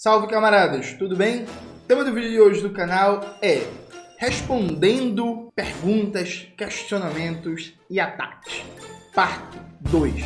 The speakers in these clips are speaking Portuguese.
Salve, camaradas, tudo bem? O tema do vídeo de hoje do canal é respondendo perguntas, questionamentos e ataques, parte 2.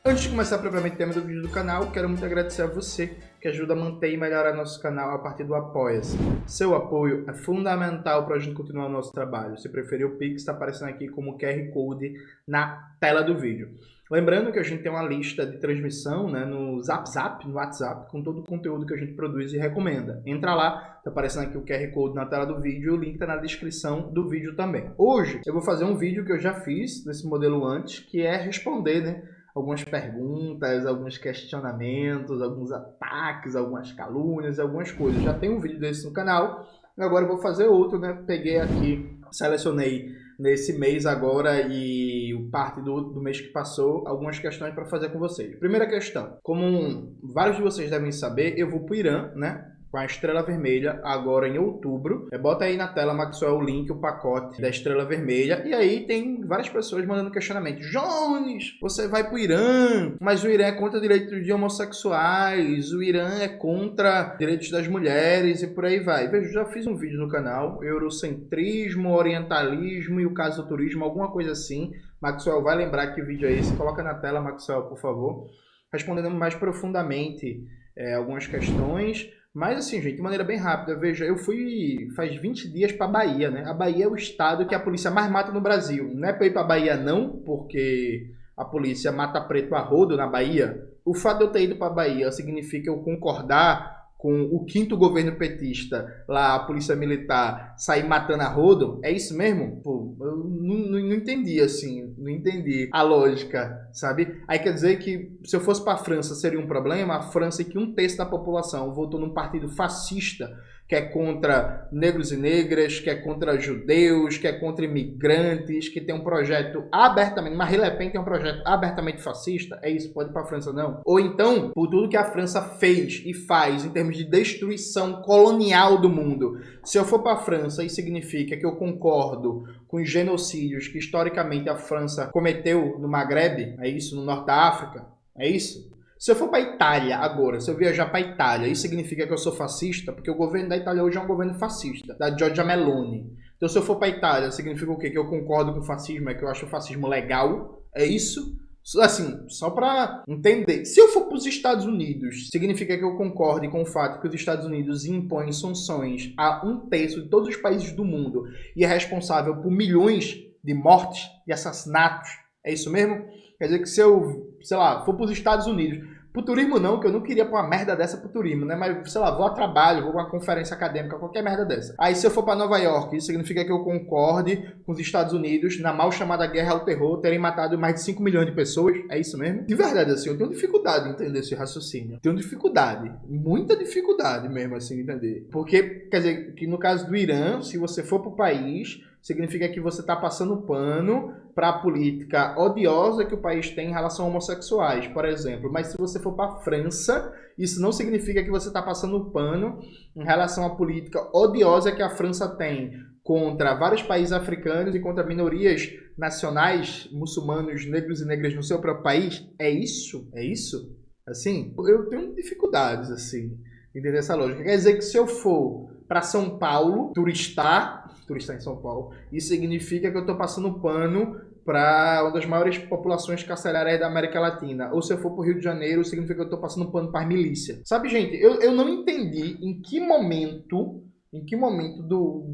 Antes de começar propriamente o tema do vídeo do canal, quero muito agradecer a você que ajuda a manter e melhorar nosso canal a partir do Apoia-se. Seu apoio é fundamental para a gente continuar o nosso trabalho. Se preferir, o Pix está aparecendo aqui como QR Code na tela do vídeo. Lembrando que a gente tem uma lista de transmissão, né, no Zap, no WhatsApp, com todo o conteúdo que a gente produz e recomenda. Entra lá, está aparecendo aqui o QR Code na tela do vídeo e o link está na descrição do vídeo também. Hoje eu vou fazer um vídeo que eu já fiz desse modelo antes, que é responder, né, algumas perguntas, alguns questionamentos, alguns ataques, algumas calúnias, algumas coisas. Já tem um vídeo desse no canal, e agora eu vou fazer outro, né? Peguei aqui, selecionei nesse mês agora e parte do mês que passou, algumas questões para fazer com vocês. Primeira questão, como vários de vocês devem saber, eu vou para o Irã, né? Com a Estrela Vermelha, agora em outubro. Bota aí na tela, Maxwell, o link, o pacote da Estrela Vermelha. E aí tem várias pessoas mandando questionamento. Jones, você vai pro Irã, mas o Irã é contra direitos de homossexuais, o Irã é contra direitos das mulheres e por aí vai. Veja, já fiz um vídeo no canal, eurocentrismo, orientalismo e o caso do turismo, alguma coisa assim. Maxwell vai lembrar que vídeo é esse. Coloca na tela, Maxwell, por favor. Respondendo mais profundamente algumas questões. Mas assim, gente, de maneira bem rápida, veja, eu fui faz 20 dias para Bahia, né? A Bahia é o estado que a polícia mais mata no Brasil. Não é para ir para Bahia não, porque a polícia mata preto a rodo na Bahia. O fato de eu ter ido para Bahia significa eu concordar com o 5º governo petista, lá a polícia militar sair matando a rodo? É isso mesmo? Pô, eu não entendi assim, não entendi a lógica, sabe? Aí quer dizer que se eu fosse para a França seria um problema? A França, que 1/3 da população votou num partido fascista, que é contra negros e negras, que é contra judeus, que é contra imigrantes, que tem um projeto abertamente, Marine Le Pen tem um projeto abertamente fascista, é isso? Pode ir para a França não? Ou então, por tudo que a França fez e faz em termos de destruição colonial do mundo, se eu for para a França, isso significa que eu concordo com os genocídios que historicamente a França cometeu no Maghreb, é isso? No Norte da África, é isso? Se eu for para a Itália agora, se eu viajar para a Itália, isso significa que eu sou fascista? Porque o governo da Itália hoje é um governo fascista, da Giorgia Meloni. Então se eu for para a Itália, significa o quê? Que eu concordo com o fascismo, é que eu acho o fascismo legal? É isso? Assim, só para entender. Se eu for para os Estados Unidos, significa que eu concorde com o fato que os Estados Unidos impõem sanções a 1/3 de todos os países do mundo e é responsável por milhões de mortes e assassinatos? É isso mesmo? Quer dizer que se eu, sei lá, for para os Estados Unidos, pro turismo não, que eu não queria pôr uma merda dessa pro turismo, né? Mas, sei lá, vou a trabalho, vou pra uma conferência acadêmica, qualquer merda dessa. Aí se eu for para Nova York, isso significa que eu concorde com os Estados Unidos na mal chamada guerra ao terror terem matado mais de 5 milhões de pessoas? É isso mesmo? De verdade, assim, eu tenho dificuldade em entender esse raciocínio. Tenho dificuldade, muita dificuldade mesmo, assim, de entender. Porque, quer dizer, que no caso do Irã, se você for pro país, significa que você está passando pano para a política odiosa que o país tem em relação a homossexuais, por exemplo. Mas se você for para a França, isso não significa que você está passando pano em relação à política odiosa que a França tem contra vários países africanos e contra minorias nacionais, muçulmanos, negros e negras no seu próprio país. É isso? É isso? Assim, eu tenho dificuldades, assim, de entender essa lógica. Quer dizer que se eu for para São Paulo, turistar em São Paulo, isso significa que eu estou passando pano para uma das maiores populações carcerárias da América Latina. Ou se eu for para o Rio de Janeiro, significa que eu estou passando pano para a milícia. Sabe, gente, eu não entendi em que momento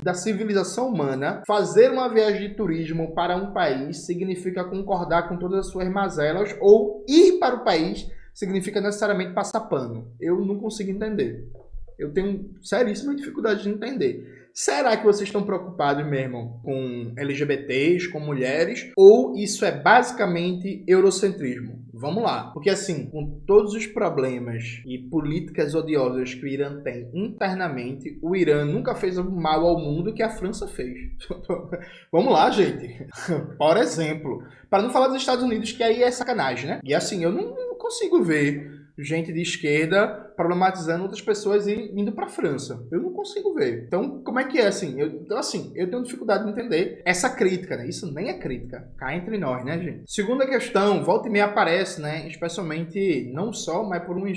da civilização humana fazer uma viagem de turismo para um país significa concordar com todas as suas mazelas, ou ir para o país significa necessariamente passar pano. Eu não consigo entender. Eu tenho seríssima dificuldade de entender. Será que vocês estão preocupados mesmo com LGBTs, com mulheres? Ou isso é basicamente eurocentrismo? Vamos lá. Porque assim, com todos os problemas e políticas odiosas que o Irã tem internamente, o Irã nunca fez o mal ao mundo que a França fez. Vamos lá, gente. Por exemplo, para não falar dos Estados Unidos, que aí é sacanagem, né? E assim, eu não não consigo ver gente de esquerda problematizando outras pessoas e indo para a França. Eu não consigo ver. Então, como é que é assim? Eu tenho dificuldade de entender essa crítica, né? Isso nem é crítica. Cá entre nós, né, gente? Segunda questão, volta e meia aparece, né? Especialmente, não só, mas por um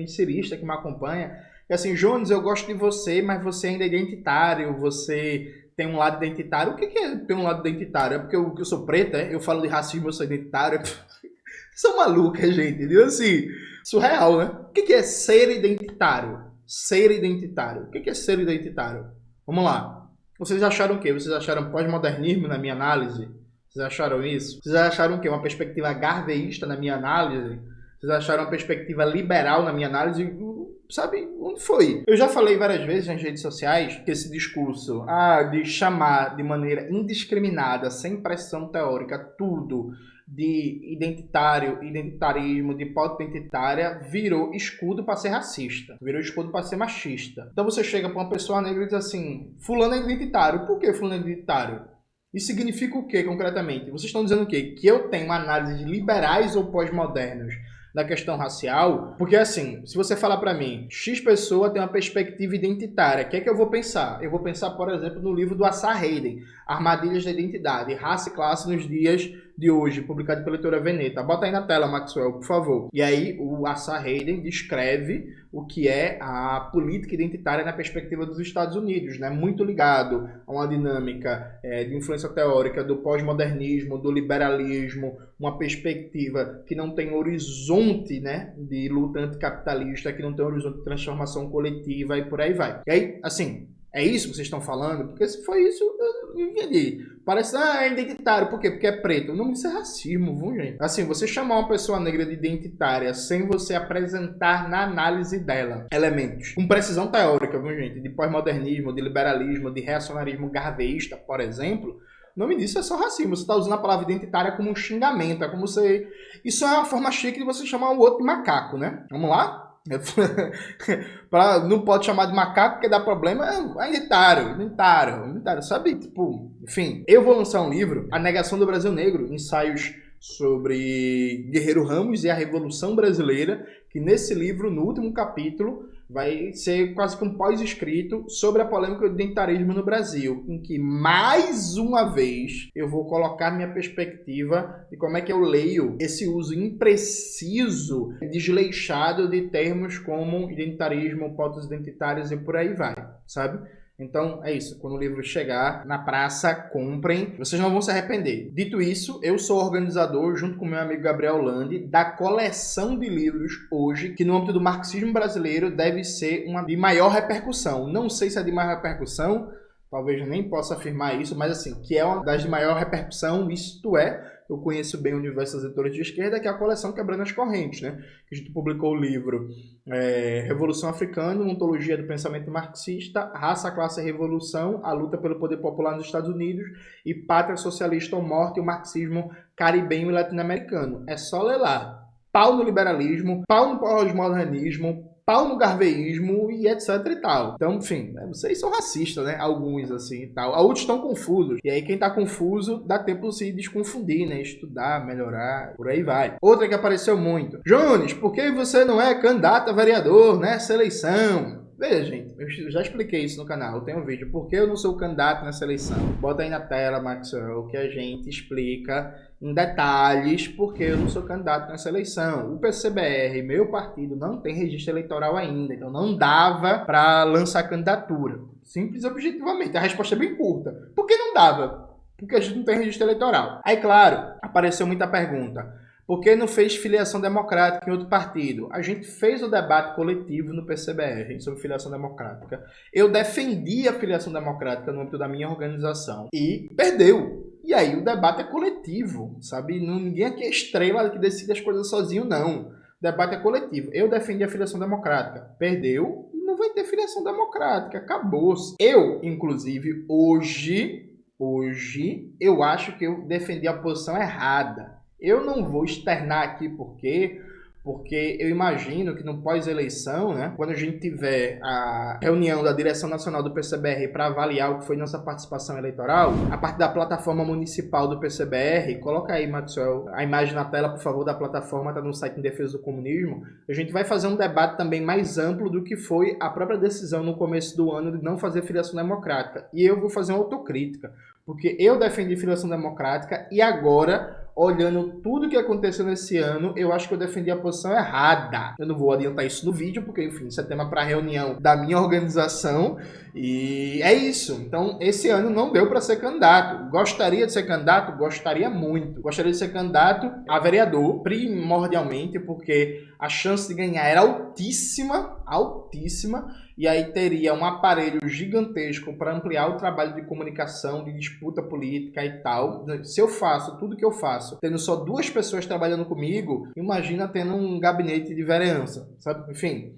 inserista que me acompanha. É assim, Jones, eu gosto de você, mas você ainda é identitário, você tem um lado identitário. O que é ter um lado identitário? É porque eu sou preta, é? Eu falo de racismo, eu sou identitário. São malucas, gente. Entendeu? Assim, surreal, né? O que é ser identitário? Ser identitário. O que é ser identitário? Vamos lá. Vocês acharam o quê? Vocês acharam pós-modernismo na minha análise? Vocês acharam isso? Vocês acharam o quê? Uma perspectiva garveísta na minha análise? Vocês acharam uma perspectiva liberal na minha análise? Sabe onde foi? Eu já falei várias vezes nas redes sociais que esse discurso de chamar de maneira indiscriminada, sem pressão teórica, tudo de identitário, identitarismo, de pauta identitária, virou escudo para ser racista, virou escudo para ser machista. Então você chega para uma pessoa negra e diz assim, fulano é identitário. Por que fulano é identitário? Isso significa o que concretamente? Vocês estão dizendo o quê? Que eu tenho análises liberais ou pós-modernos da questão racial? Porque assim, se você falar para mim, X pessoa tem uma perspectiva identitária, o que é que eu vou pensar? Eu vou pensar, por exemplo, no livro do Asa Hayden, Armadilhas da Identidade, Raça e Classe nos Dias de Hoje, publicado pela editora Veneta. Bota aí na tela, Maxwell, por favor. E aí, o Asa Hayden descreve o que é a política identitária na perspectiva dos Estados Unidos, né? Muito ligado a uma dinâmica de influência teórica do pós-modernismo, do liberalismo, uma perspectiva que não tem horizonte, né, de luta anticapitalista, que não tem horizonte de transformação coletiva e por aí vai. E aí, assim, é isso que vocês estão falando? Porque se foi isso, eu não entendi. Parece, é identitário. Por quê? Porque é preto. Não, isso é racismo, viu, gente? Assim, você chamar uma pessoa negra de identitária sem você apresentar na análise dela elementos com precisão teórica, viu, gente? De pós-modernismo, de liberalismo, de reacionarismo garveísta, por exemplo. O nome disso é só racismo. Você está usando a palavra identitária como um xingamento. É como você... Isso é uma forma chique de você chamar o outro de macaco, né? Vamos lá? Não pode chamar de macaco porque dá problema. É identitário, sabe? Tipo, enfim, eu vou lançar um livro, A Negação do Brasil Negro, ensaios sobre Guerreiro Ramos e a Revolução Brasileira, que nesse livro, no último capítulo, vai ser quase que um pós-escrito sobre a polêmica do identitarismo no Brasil, em que, mais uma vez, eu vou colocar minha perspectiva de como é que eu leio esse uso impreciso, desleixado de termos como identitarismo, pautas identitárias e por aí vai, sabe? Então, é isso. Quando o livro chegar na praça, comprem. Vocês não vão se arrepender. Dito isso, eu sou organizador, junto com meu amigo Gabriel Landi, da coleção de livros hoje, que no âmbito do marxismo brasileiro deve ser uma de maior repercussão. Não sei se é de maior repercussão, talvez nem possa afirmar isso, mas assim, que é uma das de maior repercussão, isto é, eu conheço bem o universo das editoras de esquerda, que é a coleção Quebrando as Correntes, né? A gente publicou o livro Revolução Africana, uma ontologia do pensamento marxista, Raça, Classe e Revolução, a luta pelo poder popular nos Estados Unidos e Pátria Socialista ou Morte, o marxismo caribenho e latino-americano. É só ler lá. Pau no liberalismo, pau no pós-modernismo, pau no garveísmo e etc e tal. Então, enfim, vocês são racistas, né? Alguns, assim, e tal. Outros estão confusos. E aí, quem tá confuso, dá tempo de se desconfundir, né? Estudar, melhorar, por aí vai. Outra que apareceu muito. Jones, por que você não é candidato a vereador nessa eleição? Veja, gente, eu já expliquei isso no canal, eu tenho um vídeo. Por que eu não sou candidato nessa eleição? Bota aí na tela, Maxwell, que a gente explica em detalhes porque eu não sou candidato nessa eleição. O PCBR, meu partido, não tem registro eleitoral ainda, então não dava para lançar candidatura. Simples e objetivamente. A resposta é bem curta. Por que não dava? Porque a gente não tem registro eleitoral. Aí, claro, apareceu muita pergunta. Por que não fez filiação democrática em outro partido? A gente fez o debate coletivo no PCBR sobre filiação democrática. Eu defendi a filiação democrática no âmbito da minha organização e perdeu. E aí o debate é coletivo, sabe? Ninguém aqui é estrela que decide as coisas sozinho, não. O debate é coletivo. Eu defendi a filiação democrática. Perdeu, não vai ter filiação democrática. Acabou-se. Eu, inclusive, hoje, eu acho que eu defendi a posição errada. Eu não vou externar aqui porque eu imagino que no pós-eleição, né, quando a gente tiver a reunião da direção nacional do PCBR para avaliar o que foi nossa participação eleitoral, a partir da plataforma municipal do PCBR, coloca aí, Maxwell, a imagem na tela, por favor, da plataforma, está no site em Defesa do Comunismo, a gente vai fazer um debate também mais amplo do que foi a própria decisão no começo do ano de não fazer filiação democrática. E eu vou fazer uma autocrítica, porque eu defendi filiação democrática e agora, olhando tudo que aconteceu nesse ano, eu acho que eu defendi a posição errada. Eu não vou adiantar isso no vídeo, porque, enfim, isso é tema para reunião da minha organização. E é isso. Então, esse ano não deu para ser candidato. Gostaria de ser candidato? Gostaria muito. Gostaria de ser candidato a vereador, primordialmente, porque a chance de ganhar era altíssima, altíssima. E aí teria um aparelho gigantesco para ampliar o trabalho de comunicação, de disputa política e tal. Se eu faço tudo que eu faço, tendo só 2 pessoas trabalhando comigo, imagina tendo um gabinete de vereança, sabe? Enfim,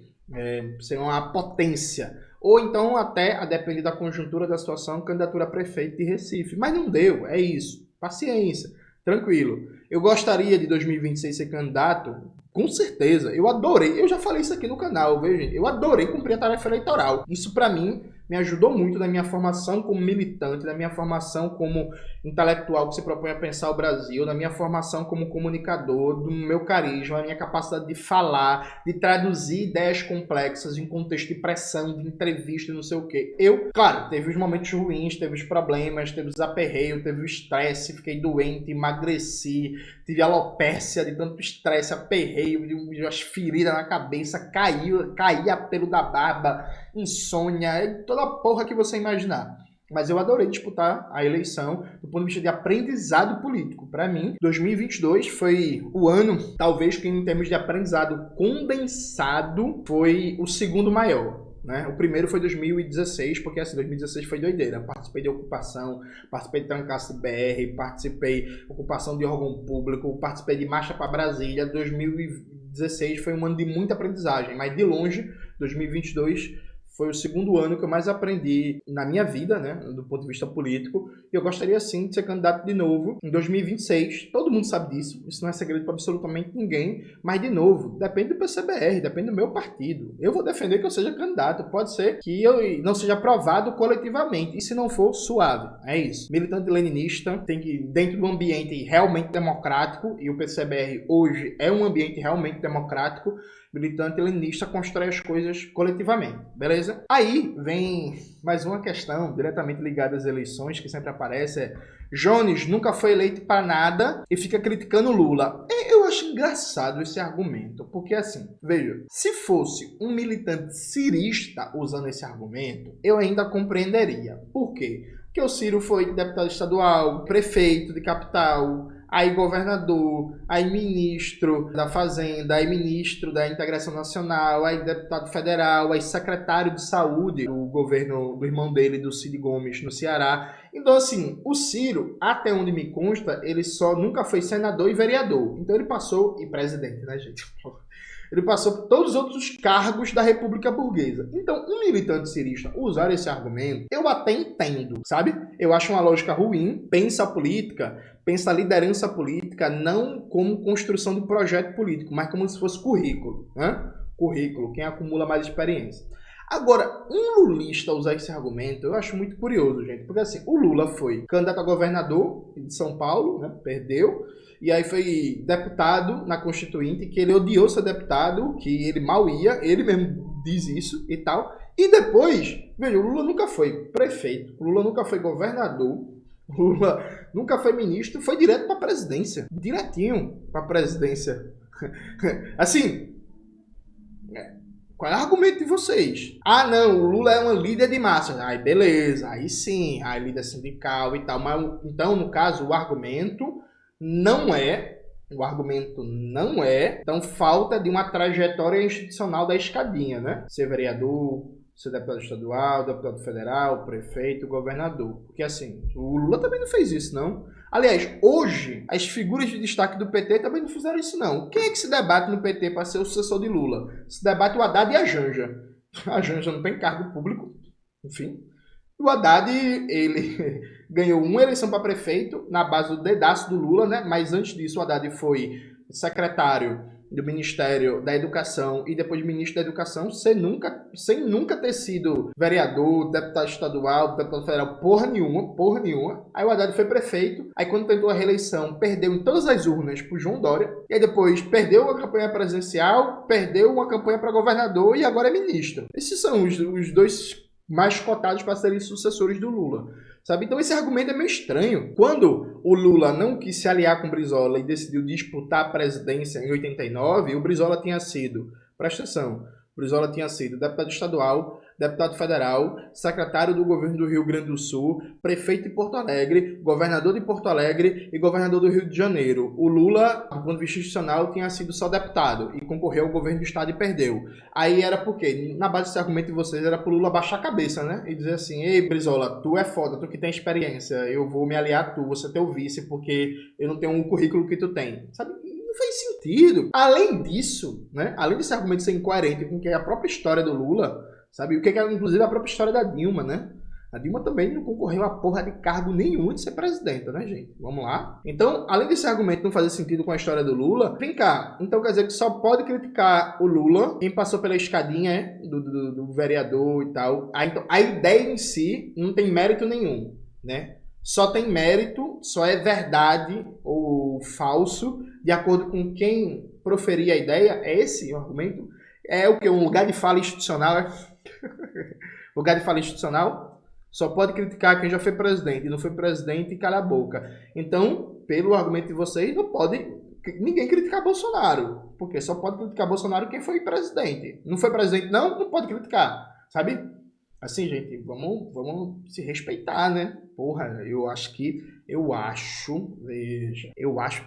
seria uma potência. Ou então até, a depender da conjuntura da situação, candidatura a prefeito de Recife. Mas não deu, é isso. Paciência, tranquilo. Eu gostaria de 2026 ser candidato, com certeza. Eu adorei, eu já falei isso aqui no canal, viu, gente? Eu adorei cumprir a tarefa eleitoral. Isso pra mim me ajudou muito na minha formação como militante, na minha formação como intelectual que se propõe a pensar o Brasil, na minha formação como comunicador, do meu carisma, na minha capacidade de falar, de traduzir ideias complexas em contexto de pressão, de entrevista, não sei o quê. Eu, claro, teve os momentos ruins, teve os problemas, teve os aperreios, teve o estresse, fiquei doente, emagreci, tive alopécia de tanto estresse, aperreio, as feridas na cabeça, caía pelo da barba, insônia, toda a porra que você imaginar. Mas eu adorei disputar a eleição do ponto de vista de aprendizado político. Para mim, 2022 foi o ano, talvez que em termos de aprendizado condensado, foi o segundo maior. Né? O primeiro foi 2016, porque assim, 2016 foi doideira. Participei de ocupação, participei de Trancasse BR, participei de ocupação de órgão público, participei de Marcha para Brasília. 2016 foi um ano de muita aprendizagem, mas de longe, 2022 foi o segundo ano que eu mais aprendi na minha vida, né, do ponto de vista político, e eu gostaria sim de ser candidato de novo em 2026. Todo mundo sabe disso, isso não é segredo para absolutamente ninguém, mas de novo, depende do PCBR, depende do meu partido. Eu vou defender que eu seja candidato, pode ser que eu não seja aprovado coletivamente, e se não for, suave, é isso. Militante leninista, tem que, dentro de um ambiente realmente democrático, e o PCBR hoje é um ambiente realmente democrático, militante leninista constrói as coisas coletivamente, beleza? Aí vem mais uma questão diretamente ligada às eleições, que sempre aparece, é Jones nunca foi eleito para nada e fica criticando Lula. Eu acho engraçado esse argumento, porque assim, veja, se fosse um militante cirista usando esse argumento, eu ainda compreenderia. Por quê? Porque o Ciro foi deputado estadual, prefeito de capital, aí governador, aí ministro da Fazenda, aí ministro da Integração Nacional, aí deputado federal, aí secretário de saúde do governo do irmão dele, do Cid Gomes, no Ceará. Então, assim, o Ciro, até onde me consta, ele só nunca foi senador e vereador. Então ele passou, e presidente, né, gente? Ele passou por todos os outros cargos da República Burguesa. Então, um militante cirista usar esse argumento, eu até entendo, sabe? Eu acho uma lógica ruim, pensa a política, pensa a liderança política, não como construção de projeto político, mas como se fosse currículo, né? Currículo, quem acumula mais experiência. Agora, um lulista usar esse argumento, eu acho muito curioso, gente, porque assim, o Lula foi candidato a governador de São Paulo, né? Perdeu, e aí foi deputado na Constituinte, que ele odiou ser deputado, que ele mal ia, ele mesmo diz isso e tal. E depois, veja, o Lula nunca foi prefeito, o Lula nunca foi governador, o Lula nunca foi ministro, foi direto para a presidência, direitinho para a presidência. Assim, qual é o argumento de vocês? Ah, não, o Lula é uma líder de massa. Aí, beleza, aí sim, aí líder sindical e tal. Mas, então, no caso, o argumento não é, então, falta de uma trajetória institucional da escadinha, né? Ser vereador, ser deputado estadual, deputado federal, prefeito, governador. Porque, assim, o Lula também não fez isso, não. Aliás, hoje, as figuras de destaque do PT também não fizeram isso, não. Quem é que se debate no PT para ser o sucessor de Lula? Se debate o Haddad e a Janja. A Janja não tem cargo público, enfim. O Haddad, ele ganhou uma eleição para prefeito na base do dedaço do Lula, né? Mas antes disso, o Haddad foi secretário do Ministério da Educação e depois de ministro da Educação sem nunca ter sido vereador, deputado estadual, deputado federal, porra nenhuma. Aí o Haddad foi prefeito, aí quando tentou a reeleição, perdeu em todas as urnas pro João Dória, e aí depois perdeu a campanha presidencial, perdeu uma campanha para governador e agora é ministro. Esses são os dois mais cotados para serem sucessores do Lula. Sabe? Então esse argumento é meio estranho. Quando o Lula não quis se aliar com o Brizola e decidiu disputar a presidência em 89, o Brizola tinha sido, presta atenção, o Brizola tinha sido deputado estadual, deputado federal, secretário do governo do Rio Grande do Sul, prefeito de Porto Alegre, governador de Porto Alegre e governador do Rio de Janeiro. O Lula, do ponto de vista institucional, tinha sido só deputado e concorreu ao governo do estado e perdeu. Aí era por quê? Na base desse argumento de vocês, era pro Lula baixar a cabeça, né? E dizer assim, ei, Brizola, tu é foda, tu que tem experiência, eu vou me aliar a tu, você é teu vice, porque eu não tenho um currículo que tu tem. Sabe? Não faz sentido. Além disso, né? Além desse argumento ser incoerente com que é a própria história do Lula, sabe? O que é, inclusive, a própria história da Dilma, né? A Dilma também não concorreu a porra de cargo nenhum de ser presidenta, né, gente? Vamos lá? Então, além desse argumento não fazer sentido com a história do Lula, vem cá. Então quer dizer que só pode criticar o Lula quem passou pela escadinha do vereador e tal. Então, a ideia em si não tem mérito nenhum, né? Só tem mérito, só é verdade ou falso, de acordo com quem proferir a ideia. É esse o argumento? É o que? Um lugar de fala institucional? Lugar de fala institucional? Só pode criticar quem já foi presidente. E não foi presidente, cala a boca. Então, pelo argumento de vocês, não pode ninguém criticar Bolsonaro. Porque só pode criticar Bolsonaro quem foi presidente. Não foi presidente, não pode criticar. Sabe? Assim, gente, vamos se respeitar, né? Porra, eu acho que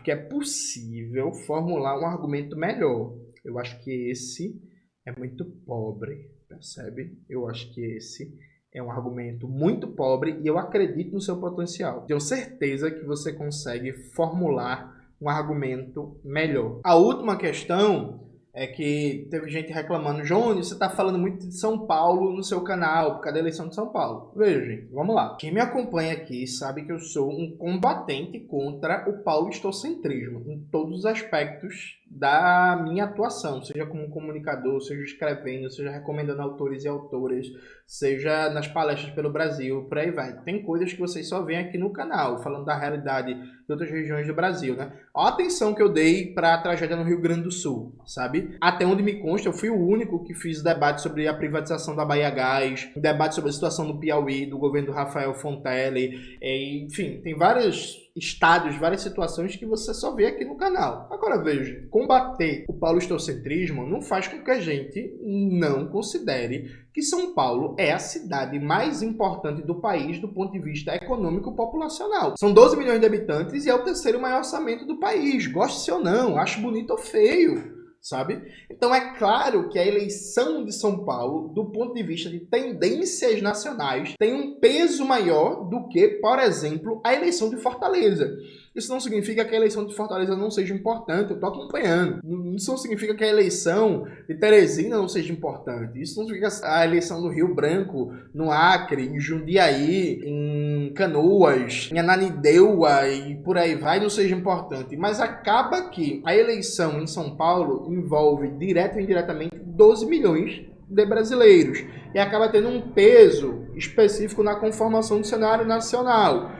é possível formular um argumento melhor. Eu acho que esse é muito pobre, percebe? Eu acho que esse é um argumento muito pobre e eu acredito no seu potencial. Tenho certeza que você consegue formular um argumento melhor. A última questão é que teve gente reclamando, Johnny, você tá falando muito de São Paulo no seu canal, por causa da eleição de São Paulo. Veja, gente, vamos lá. Quem me acompanha aqui sabe que eu sou um combatente contra o paulistocentrismo em todos os aspectos da minha atuação, seja como comunicador, seja escrevendo, seja recomendando autores e autoras, seja nas palestras pelo Brasil, por aí vai. Tem coisas que vocês só veem aqui no canal, falando da realidade de outras regiões do Brasil, né? Olha a atenção que eu dei para a tragédia no Rio Grande do Sul, sabe? Até onde me consta, eu fui o único que fiz debate sobre a privatização da Bahia Gás, um debate sobre a situação do Piauí, do governo do Rafael Fontelli, enfim, tem vários estádios, várias situações que você só vê aqui no canal. Agora veja, combater o paulistocentrismo não faz com que a gente não considere que São Paulo é a cidade mais importante do país do ponto de vista econômico populacional. São 12 milhões de habitantes e é o terceiro maior orçamento do país. Goste-se ou não, acho bonito ou feio, sabe? Então é claro que a eleição de São Paulo, do ponto de vista de tendências nacionais, tem um peso maior do que, por exemplo, a eleição de Fortaleza. Isso não significa que a eleição de Fortaleza não seja importante, eu estou acompanhando. Isso não significa que a eleição de Teresina não seja importante. Isso não significa que a eleição do Rio Branco, no Acre, em Jundiaí, em Canoas, em Ananindeua e por aí vai, não seja importante. Mas acaba que a eleição em São Paulo envolve direto e indiretamente 12 milhões de brasileiros e acaba tendo um peso específico na conformação do cenário nacional.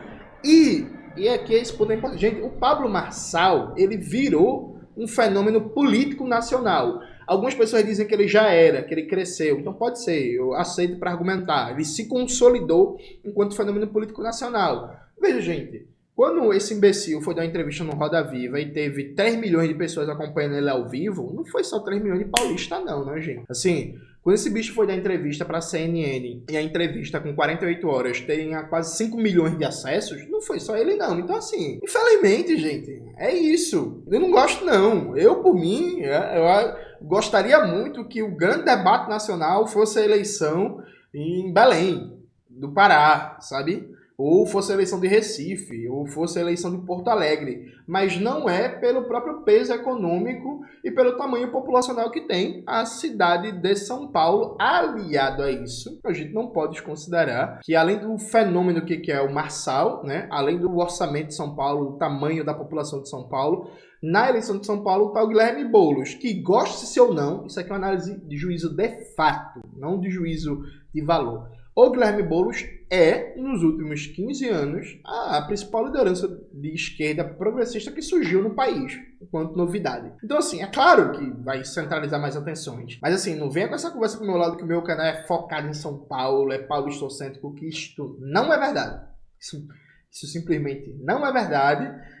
E aqui esse ponto é importante. Gente, o Pablo Marçal, ele virou um fenômeno político nacional. Algumas pessoas dizem que ele já era, que ele cresceu. Então pode ser, eu aceito para argumentar. Ele se consolidou enquanto fenômeno político nacional. Veja, gente, quando esse imbecil foi dar uma entrevista no Roda Viva e teve 3 milhões de pessoas acompanhando ele ao vivo, não foi só 3 milhões de paulistas não, né, gente? Assim, quando esse bicho foi dar entrevista para a CNN e a entrevista com 48 horas tem quase 5 milhões de acessos, não foi só ele não. Então assim, infelizmente, gente, é isso. Eu não gosto não. Eu, por mim, eu gostaria muito que o grande debate nacional fosse a eleição em Belém, do Pará, sabe? Ou fosse a eleição de Recife, ou fosse a eleição de Porto Alegre. Mas não é pelo próprio peso econômico e pelo tamanho populacional que tem a cidade de São Paulo. Aliado a isso, a gente não pode desconsiderar que além do fenômeno que é o Marçal, né, além do orçamento de São Paulo, o tamanho da população de São Paulo, na eleição de São Paulo está o Guilherme Boulos, que goste-se ou não, isso aqui é uma análise de juízo de fato, não de juízo de valor. O Guilherme Boulos é, nos últimos 15 anos, a principal liderança de esquerda progressista que surgiu no país, enquanto novidade. Então, assim, é claro que vai centralizar mais atenções. Mas, assim, não venha com essa conversa pro meu lado que o meu canal é focado em São Paulo, é paulistocêntrico, que isto não é verdade. Isso simplesmente não é verdade.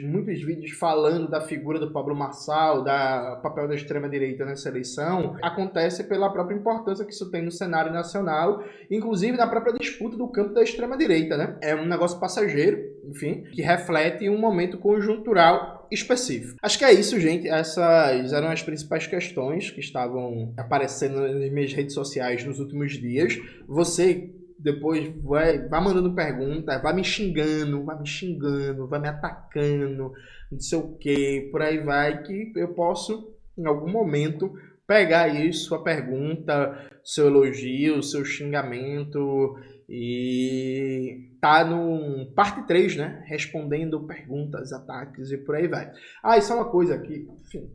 Muitos vídeos falando da figura do Pablo Marçal, do papel da extrema-direita nessa eleição, acontece pela própria importância que isso tem no cenário nacional, inclusive na própria disputa do campo da extrema-direita, né? É um negócio passageiro, enfim, que reflete um momento conjuntural específico. Acho que é isso, gente. Essas eram as principais questões que estavam aparecendo nas minhas redes sociais nos últimos dias. Você depois vai mandando pergunta, vai me xingando, vai me atacando, não sei o que, por aí vai, que eu posso, em algum momento, pegar isso, sua pergunta, seu elogio, seu xingamento, e tá no parte 3, né? Respondendo perguntas, ataques e por aí vai. Isso é uma coisa que, enfim,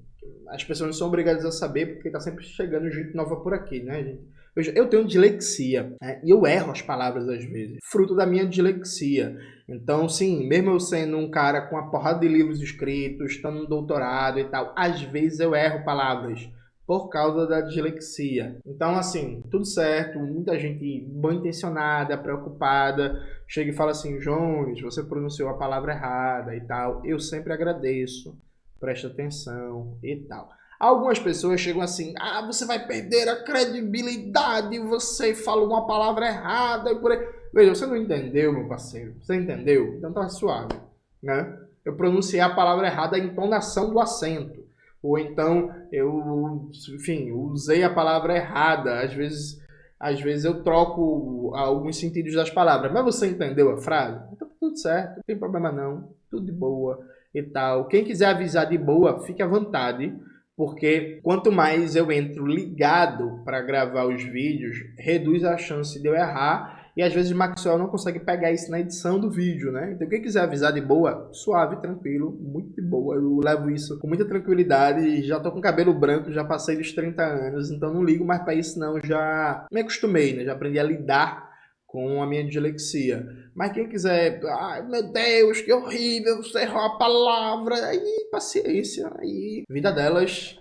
as pessoas não são obrigadas a saber, porque tá sempre chegando gente nova por aqui, né, gente? Veja, eu tenho dislexia, né? E eu erro as palavras às vezes, fruto da minha dislexia. Então, sim, mesmo eu sendo um cara com uma porrada de livros escritos, estando no doutorado e tal, às vezes eu erro palavras por causa da dislexia. Então, assim, tudo certo, muita gente bem intencionada, preocupada, chega e fala assim: Jones, você pronunciou a palavra errada e tal. Eu sempre agradeço, presta atenção e tal. Algumas pessoas chegam assim: você vai perder a credibilidade, você falou uma palavra errada e por aí. Veja, você não entendeu, meu parceiro. Você entendeu? Então tá suave, né? Eu pronunciei a palavra errada, a entonação do acento. Ou então eu, enfim, usei a palavra errada. Às vezes eu troco alguns sentidos das palavras. Mas você entendeu a frase? Então tá tudo certo, não tem problema não. Tudo de boa e tal. Quem quiser avisar de boa, fique à vontade. Porque quanto mais eu entro ligado para gravar os vídeos, reduz a chance de eu errar. E às vezes o Maxwell não consegue pegar isso na edição do vídeo, né? Então quem quiser avisar de boa, suave, tranquilo, muito de boa. Eu levo isso com muita tranquilidade. Já tô com cabelo branco, já passei dos 30 anos, então não ligo mais para isso não. Já me acostumei, né? Já aprendi a lidar com a minha dislexia. Mas quem quiser, meu Deus, que horrível, você errou a palavra, aí paciência, aí vida delas.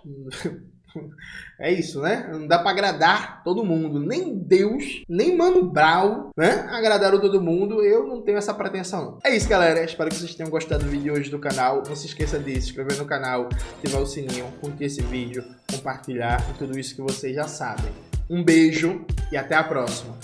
É isso, né? Não dá pra agradar todo mundo, nem Deus, nem Mano Brown, né? Agradaram todo mundo, eu não tenho essa pretensão não. É isso, galera, espero que vocês tenham gostado do vídeo hoje do canal. Não se esqueça de se inscrever no canal, ativar o sininho, curtir esse vídeo, compartilhar e tudo isso que vocês já sabem. Um beijo e até a próxima.